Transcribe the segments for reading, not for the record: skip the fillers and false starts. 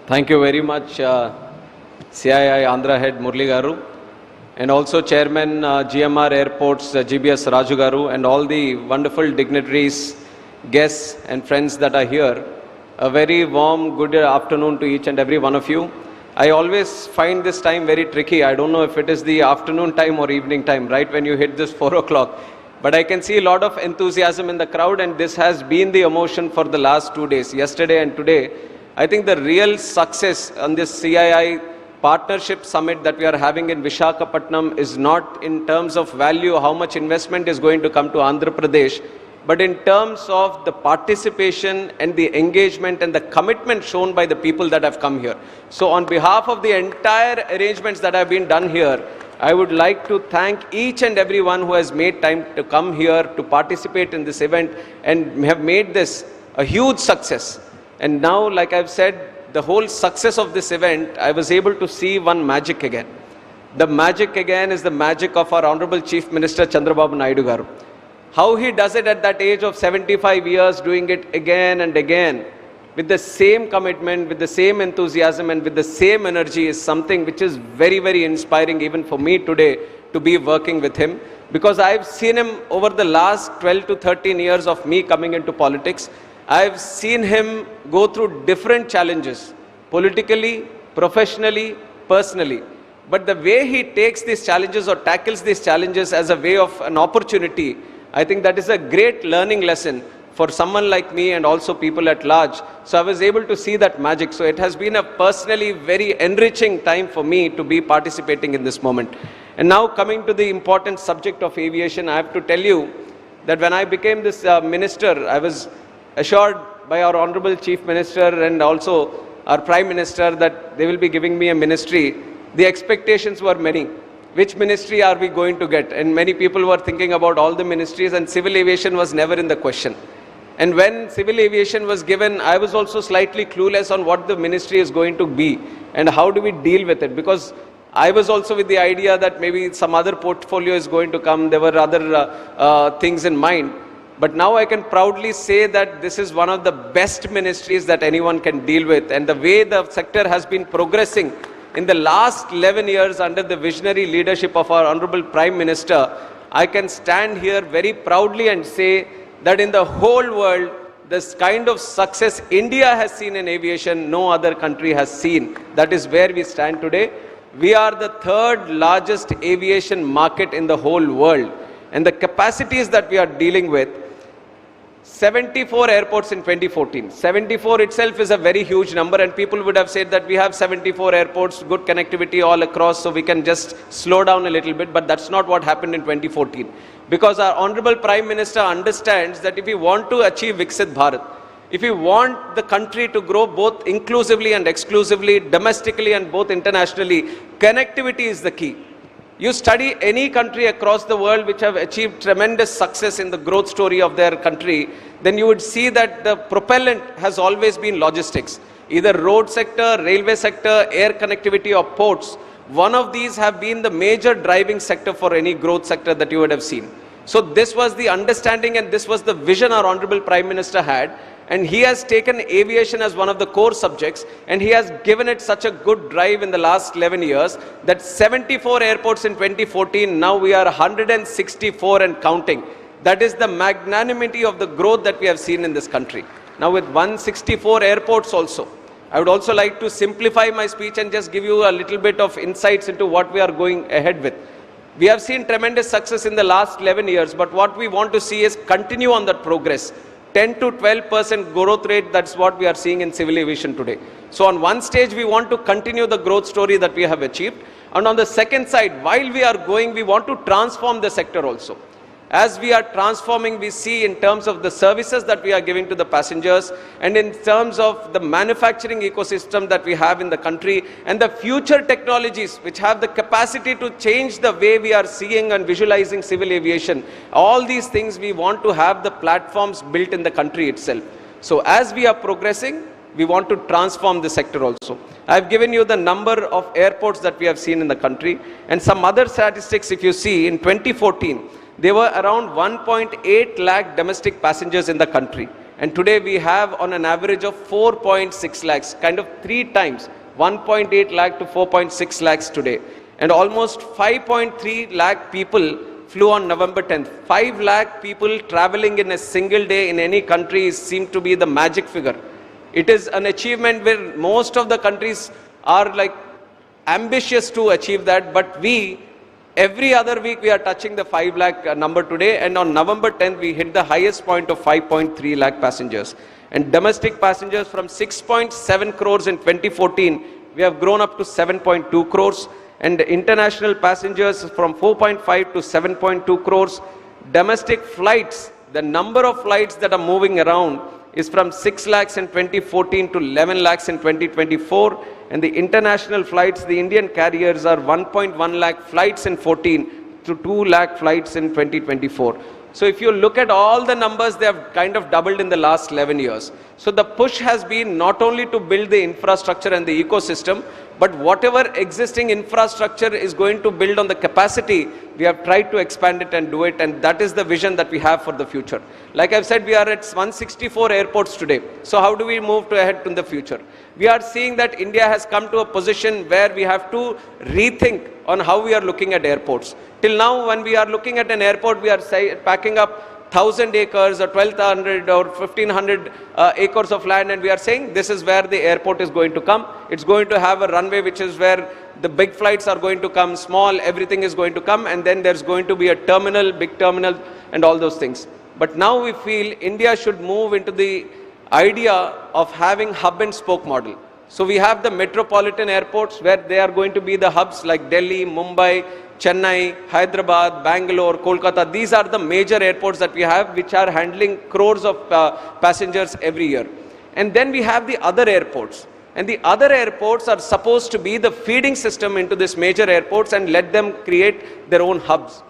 Thank you very much, CII Andhra Head Murli Garu, and also Chairman GMR Airports GBS Raju Garu, and all the wonderful dignitaries, guests and friends that are here. A very warm good afternoon to each and every one of you. I always find this time very tricky. I don't know if it is the afternoon time or evening time, right when you hit this 4 o'clock. But I can see a lot of enthusiasm in the crowd, and this has been the emotion for the last 2 days, yesterday and today. I think the real success on this CII partnership summit that we are having in Visakhapatnam is not in terms of value, how much investment is going to come to Andhra Pradesh, but in terms of the participation and the engagement and the commitment shown by the people that have come here. So on behalf of the entire arrangements that have been done here, I would like to thank each and everyone who has made time to come here to participate in this event and have made this a huge success. And now, like I've said, the whole success of this event, I was able to see one magic again. The magic again is the magic of our Honorable Chief Minister Chandrababu Naidu Garu. How he does it at that age of 75 years, doing it again and again, with the same commitment, with the same enthusiasm and with the same energy is something which is very, very inspiring even for me today to be working with him. Because I've seen him over the last 12 to 13 years of me coming into politics. I've seen him go through different challenges, politically, professionally, personally. But the way he takes these challenges or tackles these challenges as a way of an opportunity, I think that is a great learning lesson for someone like me and also people at large. So I was able to see that magic. So it has been a personally very enriching time for me to be participating in this moment. And now coming to the important subject of aviation, I have to tell you that when I became this minister, I was assured by our Honorable Chief Minister and also our Prime Minister that they will be giving me a ministry. The expectations were many. Which ministry are we going to get? And many people were thinking about all the ministries, and civil aviation was never in the question. And when civil aviation was given, I was also slightly clueless on what the ministry is going to be and how do we deal with it. Because I was also with the idea that maybe some other portfolio is going to come. There were other things in mind. But now I can proudly say that this is one of the best ministries that anyone can deal with. And the way the sector has been progressing in the last 11 years under the visionary leadership of our Honorable Prime Minister, I can stand here very proudly and say that in the whole world, this kind of success India has seen in aviation, no other country has seen. That is where we stand today. We are the third largest aviation market in the whole world. And the capacities that we are dealing with, 74 airports in 2014. 74 itself is a very huge number, and people would have said that we have 74 airports, good connectivity all across, so we can just slow down a little bit, but that's not what happened in 2014. Because our Honorable Prime Minister understands that if we want to achieve Viksit Bharat, if we want the country to grow both inclusively and exclusively, domestically and both internationally, connectivity is the key. You study any country across the world which have achieved tremendous success in the growth story of their country, then you would see that the propellant has always been logistics. Either road sector, railway sector, air connectivity or ports. One of these have been the major driving sector for any growth sector that you would have seen. So this was the understanding and this was the vision our Honorable Prime Minister had. And he has taken aviation as one of the core subjects, and he has given it such a good drive in the last 11 years that 74 airports in 2014, now we are 164 and counting. That is the magnanimity of the growth that we have seen in this country. Now with 164 airports also, I would also like to simplify my speech and just give you a little bit of insights into what we are going ahead with. We have seen tremendous success in the last 11 years, but what we want to see is continue on that progress. 10 to 12% growth rate, that's what we are seeing in civil aviation today. So on one stage, we want to continue the growth story that we have achieved. And on the second side, while we are going, we want to transform the sector also. As we are transforming, we see in terms of the services that we are giving to the passengers and in terms of the manufacturing ecosystem that we have in the country and the future technologies which have the capacity to change the way we are seeing and visualizing civil aviation. All these things we want to have the platforms built in the country itself. So as we are progressing, we want to transform the sector also. I've given you the number of airports that we have seen in the country and some other statistics. If you see in 2014, there were around 1.8 lakh domestic passengers in the country. And today we have on an average of 4.6 lakhs, kind of 3 times, 1.8 lakh to 4.6 lakhs today. And almost 5.3 lakh people flew on November 10th. 5 lakh people traveling in a single day in any country seemed to be the magic figure. It is an achievement where most of the countries are like ambitious to achieve that, but we, every other week we are touching the 5 lakh number today, and on November 10th we hit the highest point of 5.3 lakh passengers. And domestic passengers from 6.7 crores in 2014, we have grown up to 7.2 crores. And international passengers from 4.5 to 7.2 crores. Domestic flights, the number of flights that are moving around is from 6 lakhs in 2014 to 11 lakhs in 2024. And the international flights, the Indian carriers are 1.1 lakh flights in 14 to 2 lakh flights in 2024. So if you look at all the numbers, they have kind of doubled in the last 11 years. So the push has been not only to build the infrastructure and the ecosystem, but whatever existing infrastructure is going to build on the capacity, we have tried to expand it and do it, and that is the vision that we have for the future. Like I've said, we are at 164 airports today. So how do we move ahead in the future? We are seeing that India has come to a position where we have to rethink on how we are looking at airports. Till now, when we are looking at an airport, we are packing up 1,000 acres or 1,200 or 1,500 acres of land, and we are saying this is where the airport is going to come. It's going to have a runway which is where the big flights are going to come, small, everything is going to come, and then there's going to be a terminal, big terminal, and all those things. But now we feel India should move into the idea of having hub and spoke model. So we have the metropolitan airports where they are going to be the hubs like Delhi, Mumbai, Chennai, Hyderabad, Bangalore, Kolkata. These are the major airports that we have which are handling crores of passengers every year. And then we have the other airports. And the other airports are supposed to be the feeding system into these major airports and let them create their own hubs.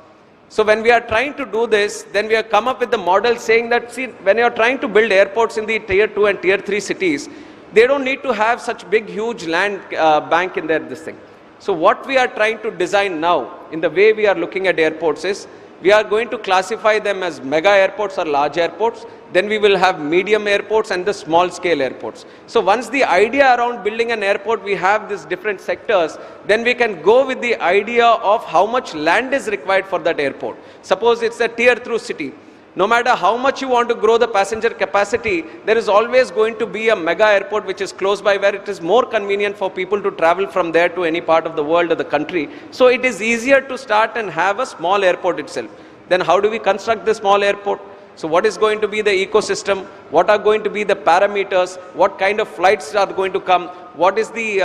So when we are trying to do this, then we have come up with the model saying that, see, when you are trying to build airports in the tier 2 and tier 3 cities, they don't need to have such big, huge land bank in their this thing. So what we are trying to design now, in the way we are looking at airports is, we are going to classify them as mega airports or large airports. Then we will have medium airports and the small scale airports. So once the idea around building an airport, we have these different sectors, then we can go with the idea of how much land is required for that airport. Suppose it's a tier 2 city. No matter how much you want to grow the passenger capacity, there is always going to be a mega airport which is close by where it is more convenient for people to travel from there to any part of the world or the country. So it is easier to start and have a small airport itself. Then how do we construct the small airport? So what is going to be the ecosystem? What are going to be the parameters? What kind of flights are going to come? What is the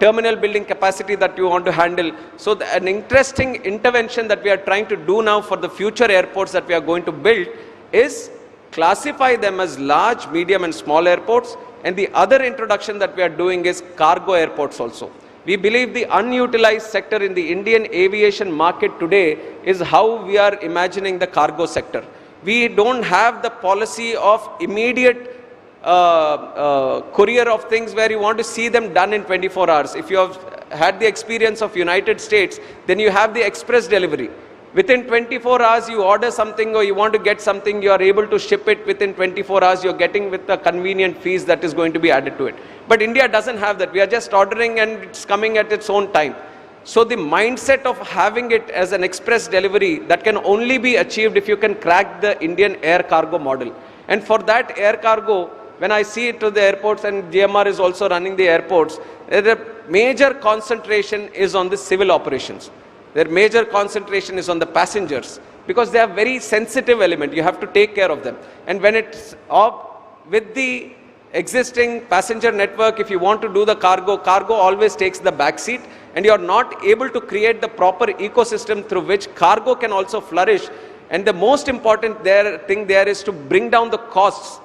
terminal building capacity that you want to handle? So an interesting intervention that we are trying to do now for the future airports that we are going to build is classify them as large, medium and small airports. And the other introduction that we are doing is cargo airports also. We believe the unutilized sector in the Indian aviation market today is how we are imagining the cargo sector. We don't have the policy of immediate courier of things where you want to see them done in 24 hours. If you have had the experience of United States, then you have the express delivery. Within 24 hours, you order something or you want to get something, you are able to ship it within 24 hours, you're getting with the convenient fees that is going to be added to it. But India doesn't have that. We are just ordering and it's coming at its own time. So the mindset of having it as an express delivery, that can only be achieved if you can crack the Indian air cargo model. And for that air cargo, when I see it to the airports, and GMR is also running the airports, the major concentration is on the civil operations. Their major concentration is on the passengers because they are very sensitive element. You have to take care of them. And when it's up with the existing passenger network, if you want to do the cargo always takes the back seat, and you are not able to create the proper ecosystem through which cargo can also flourish. And the most important thing there is to bring down the costs.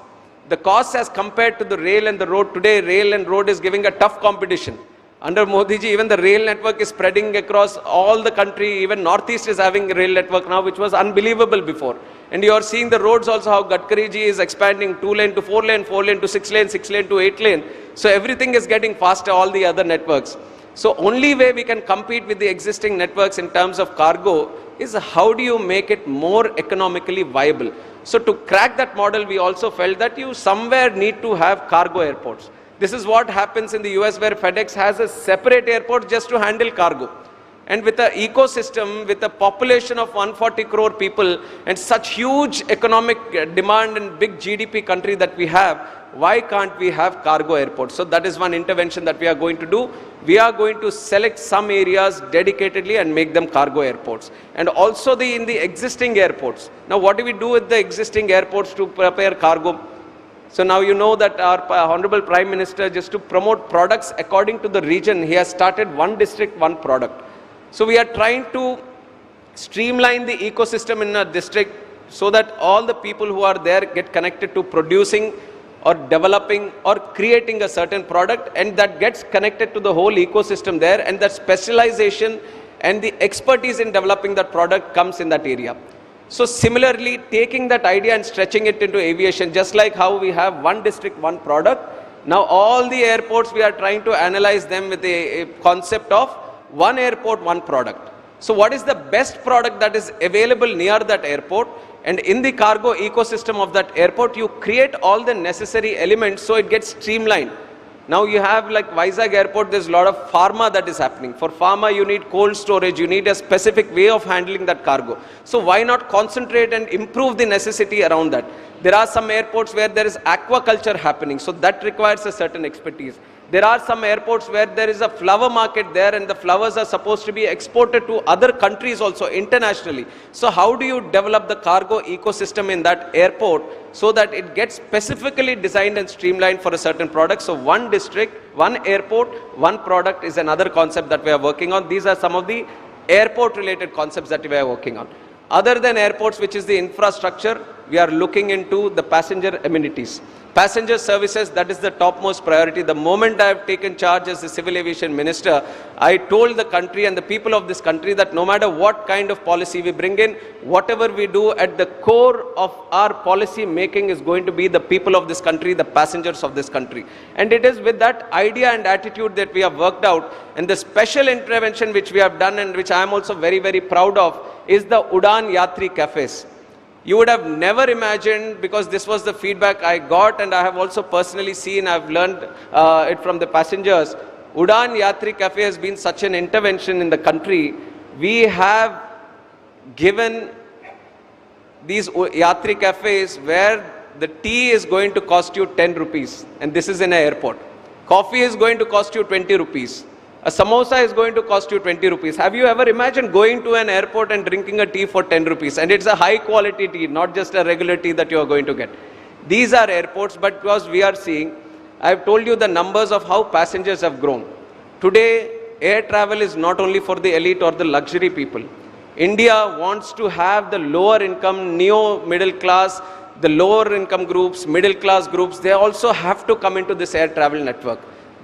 The costs as compared to the rail and the road. Today, rail and road is giving a tough competition. Under Modi ji, even the rail network is spreading across all the country. Even Northeast is having a rail network now, which was unbelievable before. And you are seeing the roads also, how Gadkari ji is expanding 2 lane to 4 lane, 4 lane to 6 lane, 6 lane to 8 lane. So everything is getting faster, all the other networks. So only way we can compete with the existing networks in terms of cargo is how do you make it more economically viable? So to crack that model, we also felt that you somewhere need to have cargo airports. This is what happens in the US, where FedEx has a separate airport just to handle cargo. And with an ecosystem, with a population of 140 crore people and such huge economic demand and big GDP country that we have, why can't we have cargo airports? So that is one intervention that we are going to do. We are going to select some areas dedicatedly and make them cargo airports. And also in the existing airports. Now what do we do with the existing airports to prepare cargo? So now you know that our Honorable Prime Minister, just to promote products according to the region, he has started one district, one product. So we are trying to streamline the ecosystem in a district so that all the people who are there get connected to producing or developing or creating a certain product, and that gets connected to the whole ecosystem there, and that specialization and the expertise in developing that product comes in that area. So similarly, taking that idea and stretching it into aviation, just like how we have one district, one product, now all the airports we are trying to analyze them with a concept of one airport, one product. So what is the best product that is available near that airport? And in the cargo ecosystem of that airport, you create all the necessary elements so it gets streamlined. Now you have like Vizag airport, there's a lot of pharma that is happening. For pharma, you need cold storage, you need a specific way of handling that cargo. So why not concentrate and improve the necessity around that? There are some airports where there is aquaculture happening, so that requires a certain expertise. There are some airports where there is a flower market there and the flowers are supposed to be exported to other countries also internationally. So how do you develop the cargo ecosystem in that airport so that it gets specifically designed and streamlined for a certain product? So one district, one airport, one product is another concept that we are working on. These are some of the airport related concepts that we are working on. Other than airports, which is the infrastructure, we are looking into the passenger amenities. Passenger services, that is the topmost priority. The moment I have taken charge as the Civil Aviation Minister, I told the country and the people of this country that no matter what kind of policy we bring in, whatever we do, at the core of our policy making is going to be the people of this country, the passengers of this country. And it is with that idea and attitude that we have worked out. And the special intervention which we have done and which I am also very, very proud of is the Udan Yatri cafes. You would have never imagined, because this was the feedback I got and I have also personally seen, I have learned it from the passengers. Udan Yatri Cafe has been such an intervention in the country. We have given these Yatri cafes where the tea is going to cost you 10 rupees, and this is in an airport. Coffee is going to cost you 20 rupees. A samosa is going to cost you 20 rupees. Have you ever imagined going to an airport and drinking a tea for 10 rupees? And it's a high quality tea, not just a regular tea that you are going to get. These are airports, but because we are seeing, I've told you the numbers of how passengers have grown. Today, air travel is not only for the elite or the luxury people. India wants to have the lower income, neo-middle class, the lower income groups, middle class groups, they also have to come into this air travel network.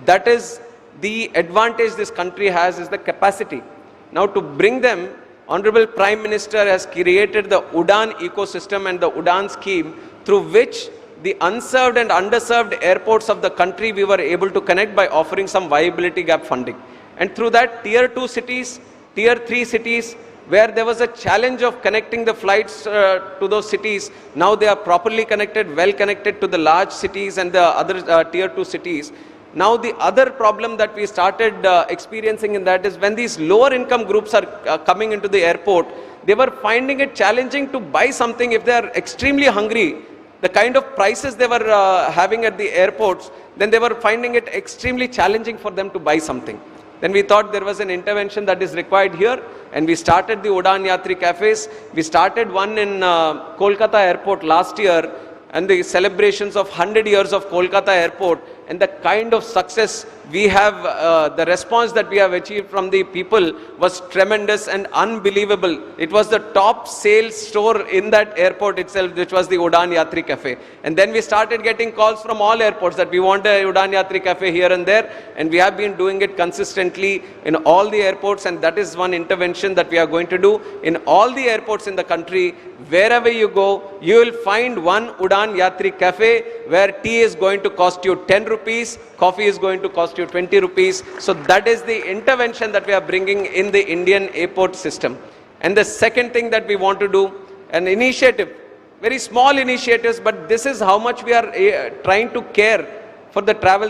That is the advantage this country has, is the capacity. Now to bring them, Honorable Prime Minister has created the Udan ecosystem and the Udan scheme, through which the unserved and underserved airports of the country we were able to connect by offering some viability gap funding. And through that, tier 2 cities, tier 3 cities, where there was a challenge of connecting the flights to those cities, now they are properly connected, well connected to the large cities and the other tier 2 cities. Now the other problem that we started experiencing in that is when these lower income groups are coming into the airport, they were finding it challenging to buy something if they are extremely hungry. The kind of prices they were having at the airports, then they were finding it extremely challenging for them to buy something. Then we thought there was an intervention that is required here, and we started the Udan Yatri cafes. We started one in Kolkata airport last year, and the celebrations of 100 years of Kolkata airport, and the kind of success we have, the response that we have achieved from the people was tremendous and unbelievable. It was the top sales store in that airport itself, which was the Udan Yatri Cafe. And then we started getting calls from all airports that we want a Udan Yatri Cafe here and there, and we have been doing it consistently in all the airports, and that is one intervention that we are going to do. In all the airports in the country, wherever you go, you will find one Udan Yatri Cafe where tea is going to cost you 10 rupees, coffee is going to cost you 20 rupees. So that is the intervention that we are bringing in the Indian airport system. And the second thing that we want to do, an initiative very small initiatives, but this is how much we are trying to care for the travel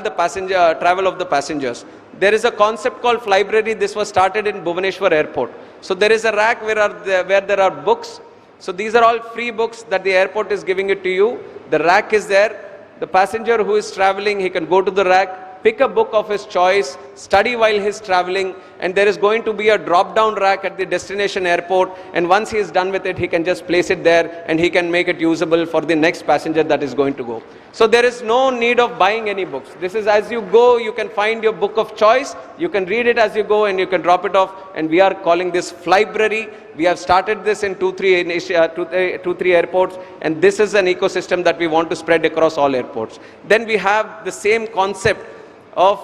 of the passengers. There is a concept called Flybrary. This was started in Bhubaneswar Airport. So there is a rack where there are books. So these are all free books that the airport is giving it to you. The rack is there. The passenger who is traveling, he can go to the rack, pick a book of his choice, study while he's traveling, and there is going to be a drop-down rack at the destination airport, and once he is done with it, he can just place it there and he can make it usable for the next passenger that is going to go. So there is no need of buying any books. This is as you go, you can find your book of choice, you can read it as you go and you can drop it off, and we are calling this Flybrary. We have started this in 2-3 airports, and this is an ecosystem that we want to spread across all airports. Then we have the same concept of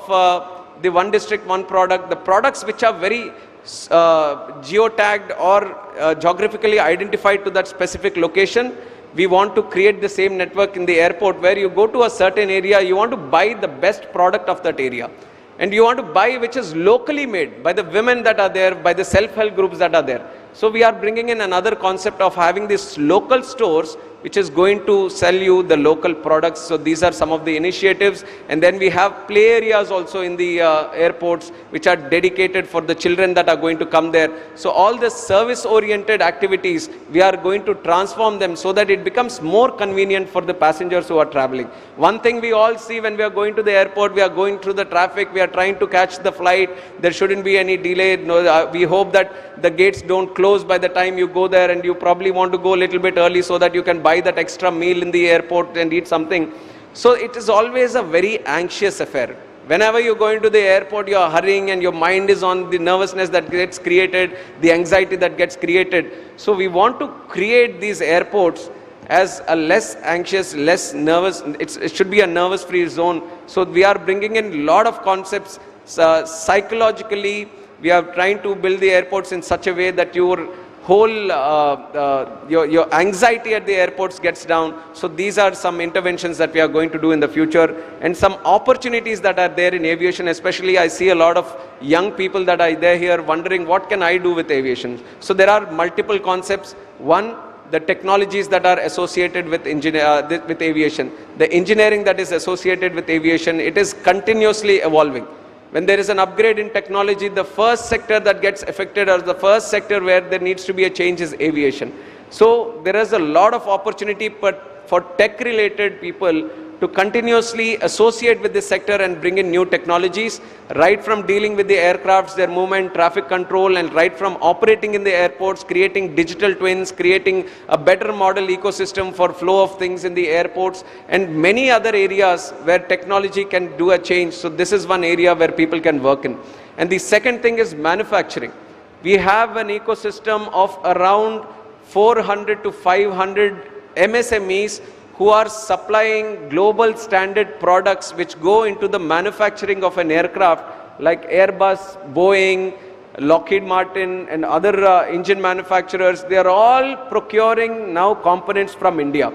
the one district, one product. The products which are very geotagged or geographically identified to that specific location, we want to create the same network in the airport where you go to a certain area, you want to buy the best product of that area. And you want to buy which is locally made by the women that are there, by the self-help groups that are there. So we are bringing in another concept of having these local stores which is going to sell you the local products. So these are some of the initiatives. And then we have play areas also in the airports which are dedicated for the children that are going to come there. So all the service-oriented activities, we are going to transform them so that it becomes more convenient for the passengers who are traveling. One thing we all see when we are going to the airport, we are going through the traffic, we are trying to catch the flight, there shouldn't be any delay. No, we hope that the gates don't close by the time you go there, and you probably want to go a little bit early so that you can buy that extra meal in the airport and eat something. So it is always a very anxious affair. Whenever you go into the airport, you are hurrying and your mind is on the nervousness that gets created, the anxiety that gets created. So we want to create these airports as a less anxious, less nervous, it should be a nervous-free zone. So we are bringing in a lot of concepts. Psychologically, we are trying to build the airports in such a way that your whole, your anxiety at the airports gets down. So these are some interventions that we are going to do in the future, and some opportunities that are there in aviation. Especially I see a lot of young people that are there here wondering, what can I do with aviation? So there are multiple concepts. One, the technologies that are associated with aviation, the engineering that is associated with aviation, it is continuously evolving. When there is an upgrade in technology, the first sector that gets affected, or the first sector where there needs to be a change, is aviation. So there is a lot of opportunity for tech-related people to continuously associate with this sector and bring in new technologies, right from dealing with the aircrafts, their movement, traffic control, and right from operating in the airports, creating digital twins, creating a better model ecosystem for flow of things in the airports, and many other areas where technology can do a change. So this is one area where people can work in. And the second thing is manufacturing. We have an ecosystem of around 400 to 500 MSMEs who are supplying global standard products which go into the manufacturing of an aircraft, like Airbus, Boeing, Lockheed Martin, and other engine manufacturers. They are all procuring now components from India.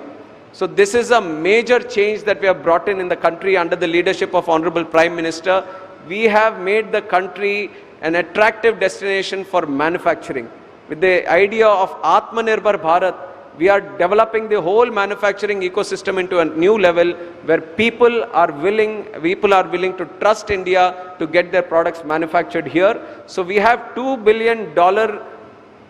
So this is a major change that we have brought in the country under the leadership of Honorable Prime Minister. We have made the country an attractive destination for manufacturing. With the idea of Atmanirbhar Bharat, we are developing the whole manufacturing ecosystem into a new level where people are willing to trust India to get their products manufactured here. So we have $2 billion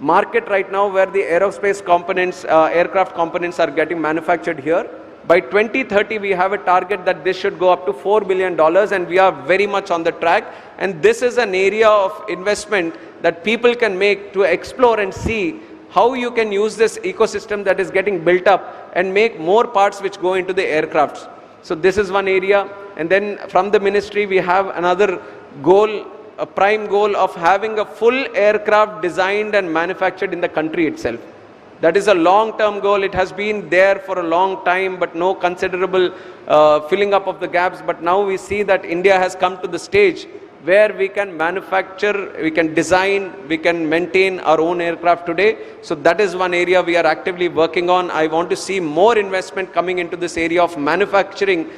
market right now where the aerospace components, aircraft components are getting manufactured here. By 2030, we have a target that this should go up to $4 billion, and we are very much on the track. And this is an area of investment that people can make to explore and see how you can use this ecosystem that is getting built up and make more parts which go into the aircrafts. So this is one area. And then from the ministry, we have another goal, a prime goal of having a full aircraft designed and manufactured in the country itself. That is a long-term goal. It has been there for a long time, but no considerable filling up of the gaps. But now we see that India has come to the stage where we can manufacture, we can design, we can maintain our own aircraft today. So that is one area we are actively working on. I want to see more investment coming into this area of manufacturing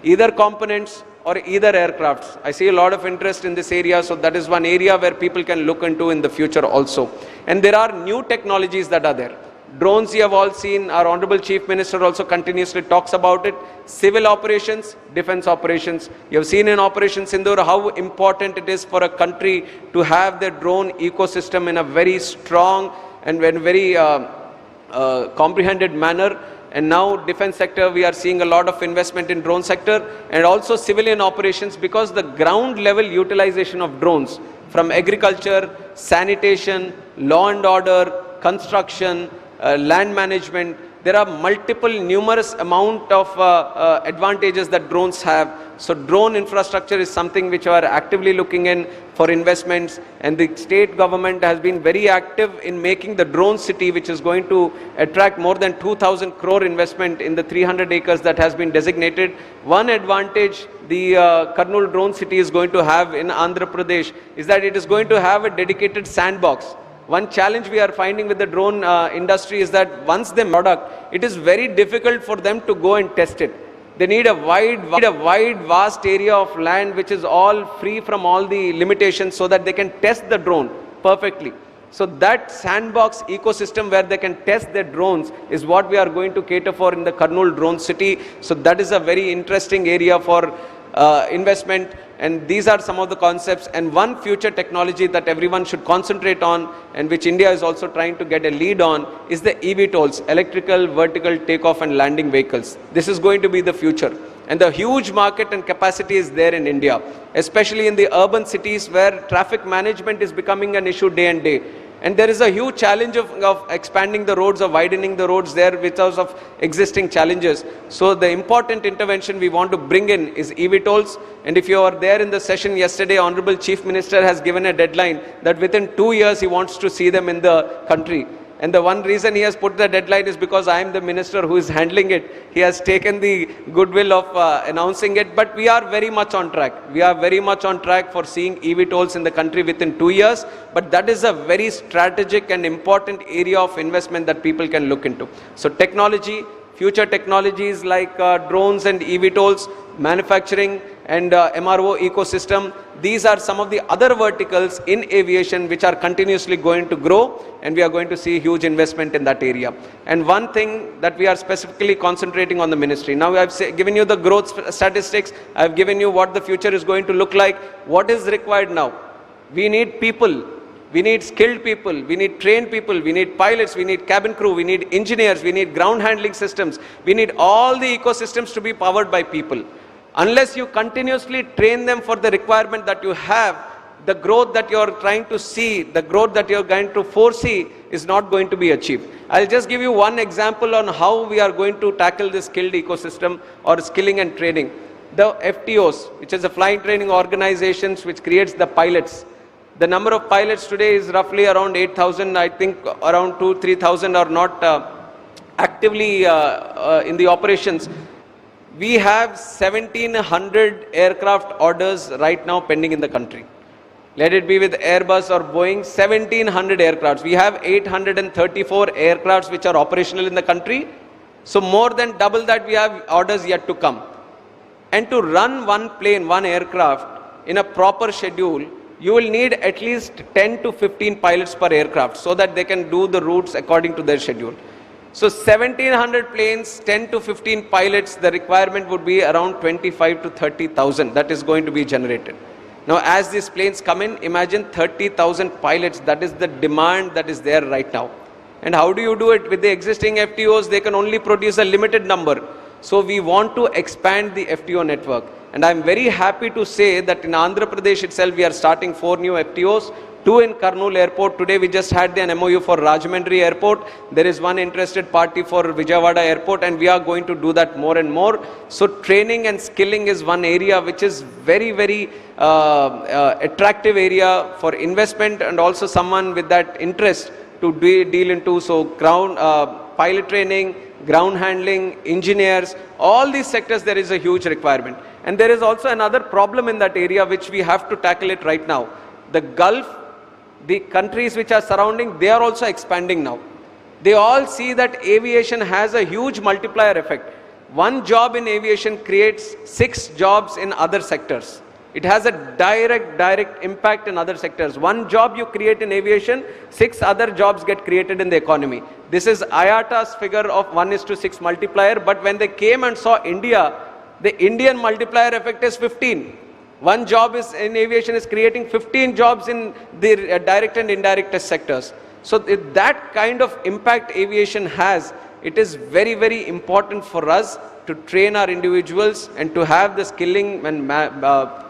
either components or either aircrafts. I see a lot of interest in this area, so that is one area where people can look into in the future also. And there are new technologies that are there. Drones, you have all seen, our Honorable Chief Minister also continuously talks about it. Civil operations, defense operations. You have seen in Operation Sindoor how important it is for a country to have their drone ecosystem in a very strong and very comprehended manner. And now defense sector, we are seeing a lot of investment in drone sector and also civilian operations, because the ground level utilization of drones from agriculture, sanitation, law and order, construction, land management, there are multiple numerous amount of advantages that drones have. So drone infrastructure is something which we are actively looking in for investments, and the state government has been very active in making the drone city, which is going to attract more than 2,000 crore investment in the 300 acres that has been designated. One advantage the Kurnool drone city is going to have in Andhra Pradesh is that it is going to have a dedicated sandbox. One challenge we are finding with the drone industry is that once they product, it is very difficult for them to go and test it. They need a wide, vast area of land which is all free from all the limitations, so that they can test the drone perfectly. So that sandbox ecosystem where they can test their drones is what we are going to cater for in the Kurnool drone city. So that is a very interesting area for investment. And these are some of the concepts. And one future technology that everyone should concentrate on, and which India is also trying to get a lead on, is the eVTOLs, electrical vertical takeoff and landing vehicles. This is going to be the future. And the huge market and capacity is there in India, especially in the urban cities where traffic management is becoming an issue day and day. And there is a huge challenge of expanding the roads or widening the roads there because of existing challenges. So the important intervention we want to bring in is eVTOLs. And if you are there in the session yesterday, Honorable Chief Minister has given a deadline that within 2 years he wants to see them in the country. And the one reason he has put the deadline is because I am the minister who is handling it. He has taken the goodwill of announcing it, but we are very much on track. We are very much on track for seeing eVTOLs in the country within 2 years, but that is a very strategic and important area of investment that people can look into. So technology, future technologies like drones and eVTOLs, manufacturing and MRO ecosystem, these are some of the other verticals in aviation which are continuously going to grow, and we are going to see huge investment in that area. And one thing that we are specifically concentrating on the ministry. Now I have given you the growth statistics, I have given you what the future is going to look like. What is required now? We need people. We need skilled people, we need trained people, we need pilots, we need cabin crew, we need engineers, we need ground handling systems. We need all the ecosystems to be powered by people. Unless you continuously train them for the requirement that you have, the growth that you are trying to see, the growth that you are going to foresee is not going to be achieved. I'll just give you one example on how we are going to tackle this skilled ecosystem or skilling and training. The FTOs, which is the flying training organizations which creates the pilots. The number of pilots today is roughly around 8,000. I think around 2,000-3,000 are not actively in the operations. We have 1,700 aircraft orders right now pending in the country. Let it be with Airbus or Boeing, 1,700 aircrafts. We have 834 aircrafts which are operational in the country. So more than double that we have orders yet to come. And to run one plane, one aircraft in a proper schedule, you will need at least 10 to 15 pilots per aircraft so that they can do the routes according to their schedule. So 1,700 planes, 10 to 15 pilots, the requirement would be around 25 to 30,000 that is going to be generated. Now as these planes come in, imagine 30,000 pilots, that is the demand that is there right now. And how do you do it? With the existing FTOs, they can only produce a limited number. So we want to expand the FTO network. And I'm very happy to say that in Andhra Pradesh itself, we are starting 4 new FTOs, 2 in Kurnool Airport. Today we just had the MOU for Rajahmundry Airport. There is one interested party for Vijayawada Airport, and we are going to do that more and more. So training and skilling is one area which is very, very attractive area for investment, and also someone with that interest to deal into. So ground pilot training, ground handling, engineers, all these sectors there is a huge requirement. And there is also another problem in that area which we have to tackle it right now. The Gulf, the countries which are surrounding, they are also expanding now. They all see that aviation has a huge multiplier effect. One job in aviation creates 6 jobs in other sectors. it has a direct impact in other sectors. One job you create in aviation, 6 other jobs get created in the economy. This is IATA's figure of 1:6 multiplier, but when they came and saw India, the Indian multiplier effect is 15. One job is in aviation is creating 15 jobs in the direct and indirect sectors. So that kind of impact aviation has, it is very, very important for us to train our individuals and to have the skilling and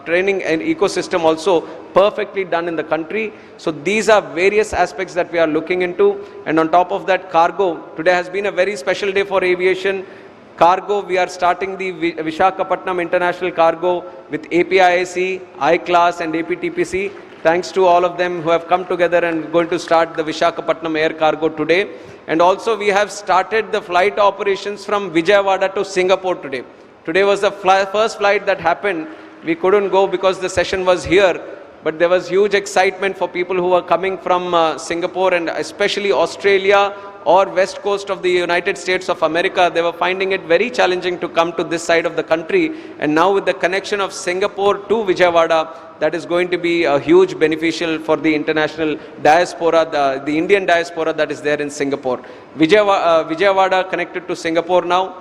training and ecosystem also perfectly done in the country. So these are various aspects that we are looking into. And on top of that, cargo. Today has been a very special day for aviation. Cargo, we are starting the Visakhapatnam International Cargo with APIIC, I-Class and APTPC. Thanks to all of them who have come together and going to start the Visakhapatnam Air Cargo today. And also we have started the flight operations from Vijayawada to Singapore today. Today was the first flight that happened. We couldn't go because the session was here, but there was huge excitement for people who were coming from Singapore and especially Australia or west coast of the United States of America. They were finding it very challenging to come to this side of the country. And now with the connection of Singapore to Vijayawada, that is going to be a huge beneficial for the international diaspora, the Indian diaspora that is there in Singapore. Vijayawada connected to Singapore now.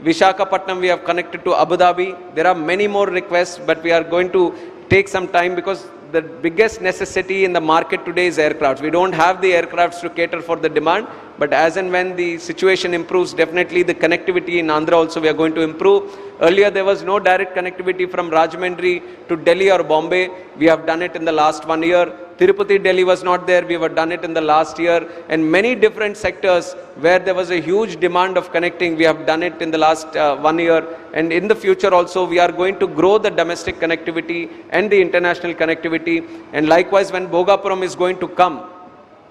Visakhapatnam we have connected to Abu Dhabi. There are many more requests, but we are going to take some time because the biggest necessity in the market today is aircrafts. We don't have the aircrafts to cater for the demand, but as and when the situation improves, definitely the connectivity in Andhra also we are going to improve. Earlier there was no direct connectivity from Rajahmundry to Delhi or Bombay. We have done it in the last 1 year. Tirupati, Delhi was not there. We have done it in the last year. And many different sectors where there was a huge demand of connecting, we have done it in the last 1 year. And in the future also, we are going to grow the domestic connectivity and the international connectivity. And likewise, when Bhogapuram is going to come,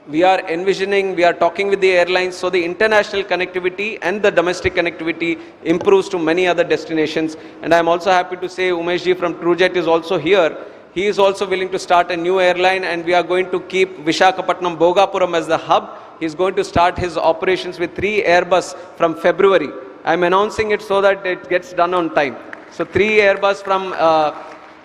we are envisioning, we are talking with the airlines, so the international connectivity and the domestic connectivity improves to many other destinations. And I am also happy to say Umeshji from TrueJet is also here. He is also willing to start a new airline, and we are going to keep Visakhapatnam Bhogapuram as the hub. He is going to start his operations with 3 Airbus from February. I am announcing it so that it gets done on time. So 3 Airbus from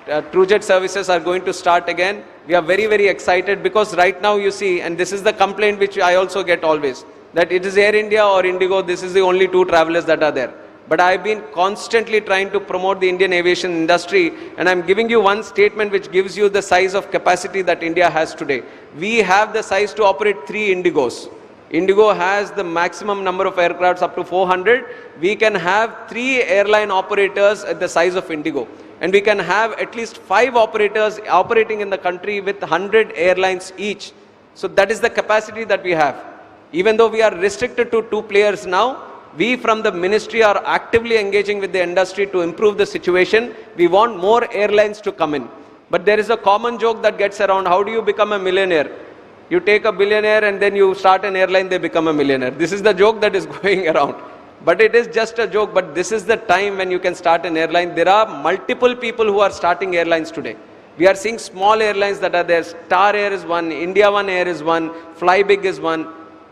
TrueJet services are going to start again. We are very, very excited because right now you see, and this is the complaint which I also get always, that it is Air India or Indigo, this is the only 2 travelers that are there. But I've been constantly trying to promote the Indian aviation industry, and I'm giving you one statement which gives you the size of capacity that India has today. We have the size to operate 3 Indigos. Indigo has the maximum number of aircrafts up to 400. We can have 3 airline operators at the size of Indigo. And we can have at least 5 operators operating in the country with 100 airlines each. So that is the capacity that we have. Even though we are restricted to 2 players now, we from the ministry are actively engaging with the industry to improve the situation. We want more airlines to come in. But there is a common joke that gets around, how do you become a millionaire? You take a billionaire and then you start an airline, they become a millionaire. This is the joke that is going around. But it is just a joke, but this is the time when you can start an airline. There are multiple people who are starting airlines today. We are seeing small airlines that are there. Star Air is one, India One Air is one, Flybig is one.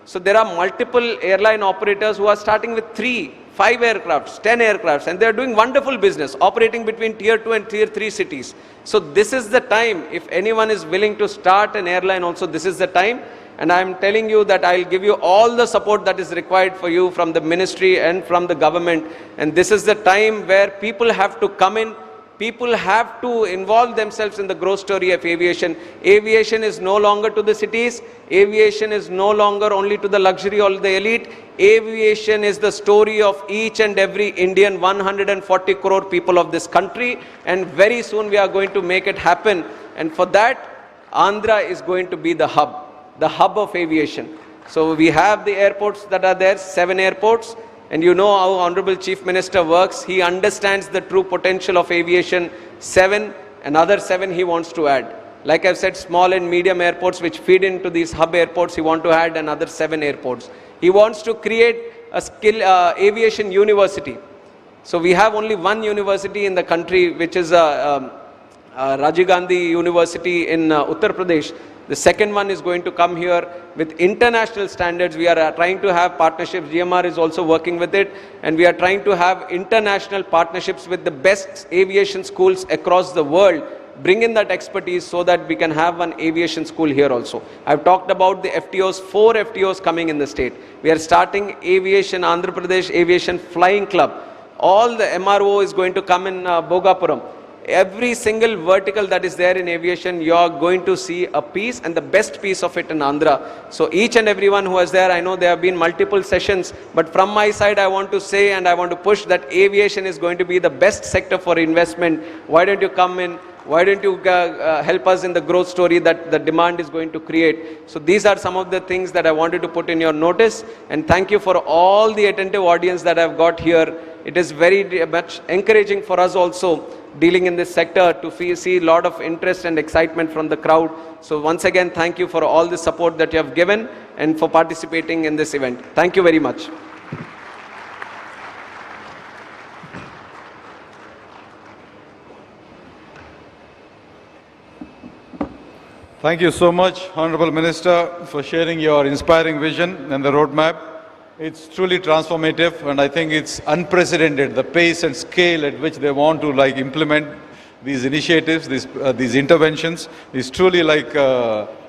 So there are multiple airline operators who are starting with 3, 5 aircrafts, 10 aircrafts, and they are doing wonderful business, operating between tier 2 and tier 3 cities. So this is the time, if anyone is willing to start an airline also, this is the time. And I am telling you that I will give you all the support that is required for you from the ministry and from the government. And this is the time where people have to come in. People have to involve themselves in the growth story of aviation. Aviation is no longer to the cities. Aviation is no longer only to the luxury or the elite. Aviation is the story of each and every Indian, 140 crore people of this country. And very soon we are going to make it happen. And for that, Andhra is going to be the hub of aviation. So we have the airports that are there, 7 airports. And you know how Honorable Chief Minister works. He understands the true potential of aviation. 7, another 7 he wants to add. Like I've said, small and medium airports which feed into these hub airports, he wants to add another 7 airports. He wants to create a aviation university. So we have only one university in the country, which is Rajiv Gandhi University in Uttar Pradesh. The second one is going to come here with international standards. We are trying to have partnerships. GMR is also working with it. And we are trying to have international partnerships with the best aviation schools across the world. bring in that expertise so that we can have an aviation school here also. I've talked about the FTOs, 4 FTOs coming in the state. We are starting aviation, Andhra Pradesh Aviation Flying Club. All the MRO is going to come in Bogapuram. Every single vertical that is there in aviation, you are going to see a piece, and the best piece of it in Andhra. So each and everyone who was there, I know there have been multiple sessions, but from my side I want to say and I want to push that aviation is going to be the best sector for investment. Why don't you come in? Why don't you help us in the growth story that the demand is going to create? So these are some of the things that I wanted to put in your notice, and thank you for all the attentive audience that I've got here. It is very much encouraging for us also dealing in this sector to see a lot of interest and excitement from the crowd. So once again, thank you for all the support that you have given and for participating in this event. Thank you very much. Thank you so much, Honorable Minister, for sharing your inspiring vision and the roadmap. It's truly transformative, and I think it's unprecedented, the pace and scale at which they want to implement these initiatives, these interventions is truly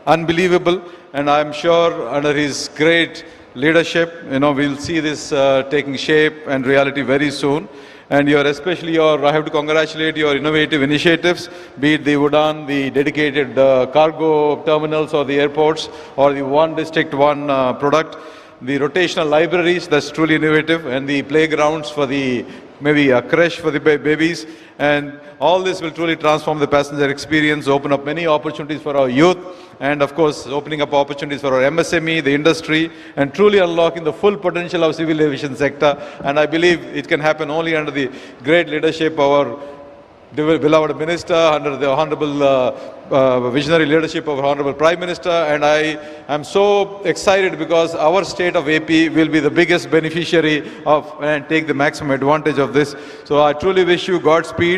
unbelievable. And I'm sure under his great leadership, we'll see this taking shape and reality very soon. And I have to congratulate your innovative initiatives, be it the UDAN, the dedicated cargo terminals or the airports, or the one district, one product. The rotational libraries, that's truly innovative, and the playgrounds for maybe a creche for the babies. And all this will truly transform the passenger experience, open up many opportunities for our youth, and of course, opening up opportunities for our MSME, the industry, and truly unlocking the full potential of civil aviation sector. And I believe it can happen only under the great leadership of our beloved Minister, under the honorable visionary leadership of Honorable Prime Minister. And I am so excited because our state of AP will be the biggest beneficiary of and take the maximum advantage of this. So I truly wish you Godspeed.